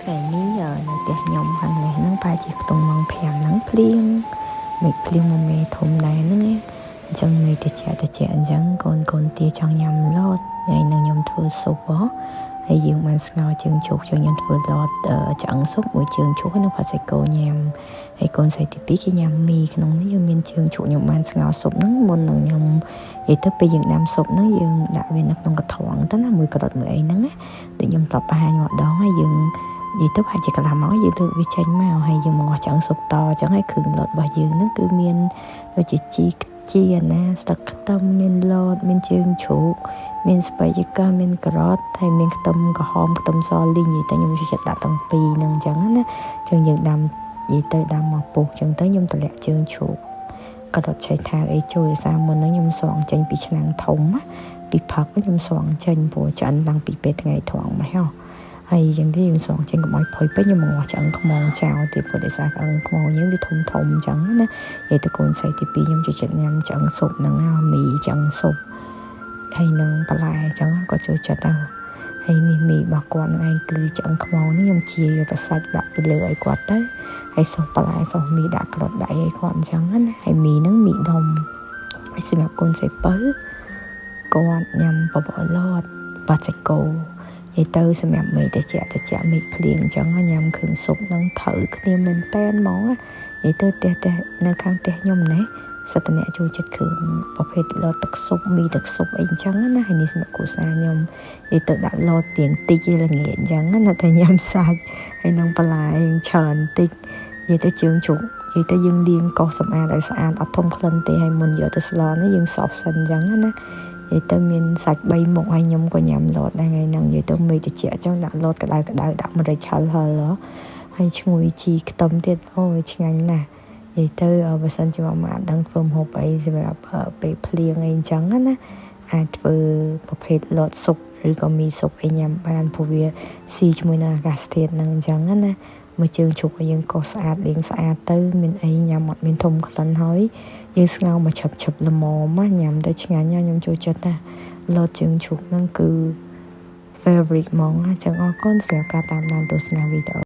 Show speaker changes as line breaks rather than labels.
ngày níនៅផ្ទះខ្ញុំខាងនេះហ្នឹងប្រហែលជាខ្ទង់ម៉ោង5ហ្នឹងភ្លៀងមេឃភ្លៀងមកមេធំដែរហ្នឹងណាអញ្ចឹងមេតិចអញ្ចឹងកូនទាចង់ញ៉ាំឡតថ្ងៃហ្នឹងខ្ញុំធ្វើស៊ុបហើយយើងបានស្ងោរជើងជ្រូកចឹងខ្ញុំធ្វើឡតឆ្អឹងស៊ុបមួយជើងជ្រូកហើយនឹងផាសាច់គោញ៉ាំហើយកូនស្រីទី2គេញ៉ាំមីក្នុងនេះយើងមានជើងជ្រូកខ្ញុំបានស្ងោរស៊ុបហ្នឹងមុននឹងខ្ញុំនិយាយទៅពេលយើងដាំស៊ុបហ្នឹងយើងដាក់វានៅក្នុងកត្រងទៅណាមួយក្រូចមួយអីហ្នឹងណាដូចខ្ញុំធ្លាប់បង្ហាញម្ដងហើយយើងនិយាយទៅហាក់ជាកន្លះម៉ោងយើងលើកវាចេញមកហើយយើងមកឆ្អឹងស៊ុបតអញ្ចឹងហើយគ្រឿងឡតរបស់យើងហ្នឹងគឺមានដូចជាជីណាស្លឹកខ្ទឹមមានឡតមានជើងជ្រូកមានស្ពៃជីកាមានការ៉ុតហើយមានខ្ទឹមក្រហមខ្ទឹមសលីងនិយាយទៅខ្ញុំចូលចិត្តដាក់ទាំងពីរហ្នឹងអញ្ចឹងណាអញ្ចឹងយើងដាំនិយាយទៅដាំមកពុះអញ្ចឹងទៅខ្ញុំតម្លាក់ជើងជ្រូកការ៉ុតឆៃថាវអីចូលសារមុនហ្នឹងខ្ញុំស្រង់ចេញពីឆ្នាំងធំពីផឹកខ្ញុំស្រង់ចេញព្រោះឆ្អិនតាំងពីពេលថ្ងៃត្រង់មកហើយយ៉ាងនេះយើងស្រង់ចេញកុំឲ្យផុយពេកខ្ញុំមកឆ្អឹងខ្មងចោលទៀតព្រោះដោយសារឆ្អឹងខ្មងយើងវាធំអញ្ចឹងណានិយាយទៅកូនស្រីទី2ខ្ញុំចូលចិត្តញ៉ាំឆ្អឹងស៊ុបហ្នឹងមីឆ្អឹងស៊ុបហើយនឹងបន្លែអញ្ចឹងក៏ចូលចិត្តដែរហើយនេះមីរបស់គាត់នឹងឯងគឺឆ្អឹងខ្មងនេះខ្ញុំជាយកតែសាច់ដាក់ពីលើឲ្យគាត់ទៅហើយសោះបន្លែសោះមីដាក់ក្រូចដាក់ឲ្យគាត់អញ្ចឹងណាហើយមីហ្នឹងមីដុំហើយសម្រាប់កូនស្រីបើគាត់ញ៉ាំបបរឡតបាច់សាច់គោនិយាយទៅសម្រាប់មេតិចមេឃភ្លៀងអញ្ចឹងញ៉ាំគ្រឿងស៊ុបនឹងត្រូវគ្នាមែនតែនហ្មងនិយាយទៅផ្ទះនៅខាងផ្ទះខ្ញុំណាសិតអ្នកចូលចិត្តគ្រឿងប្រភេទឡតទឹកស៊ុបមីទឹកស៊ុបអីអញ្ចឹងណាហើយនេះសម្រាប់គ្រួសារខ្ញុំនិយាយទៅដាក់ឡតទៀងតិចល្ងាចអញ្ចឹងណាតែញ៉ាំសាច់ហើយនឹងបន្លែច្រើនតិចនិយាយទៅជើងជ្រូកនិយាយទៅយើងលាងកោសសម្អាតឲ្យស្អាតអត់ធំក្លិនទេហើយមុនយកទៅស្លនេះយើងសោះសិនអញ្ចឹងណានិយាយទៅមានសាច់3មុខហើយខ្ញុំក៏ញ៉ាំឡតដែរថ្ងៃហ្នឹងនិយាយទៅមេតិចអញ្ចឹងដាក់ឡតក្តៅដាក់ម្រេចហិលហើយឈ្ងុយជីខ្ទឹមទៀតអូយឆ្ងាញ់ណាស់និយាយទៅបើសិនជាមកអត់ដឹងធ្វើម្ហូបអីសម្រាប់ពេលភ្លៀងអីអញ្ចឹងណាអាចធ្វើប្រភេទឡតស៊ុបឬក៏មីស៊ុបអីញ៉ាំបានព្រោះវាស៊ីជាមួយនឹងអាកាសធាតុហ្នឹងអញ្ចឹងណាមួយជើងជ្រូកឲ្យយើងកោសស្អាតលាងស្អាតទៅមានអីញ៉ាំអត់មានធំក្លិនហើយយើងស្ងោរមកឆឹបល្មមញ៉ាំទៅឆ្ងាញ់ខ្ញុំចូលចិត្តណាឡតជើងជ្រូកហ្នឹងគឺ favorite ហ្មងអញ្ចឹងអរគុណសម្រាប់ការតាមដានទស្សនាវីដេអូ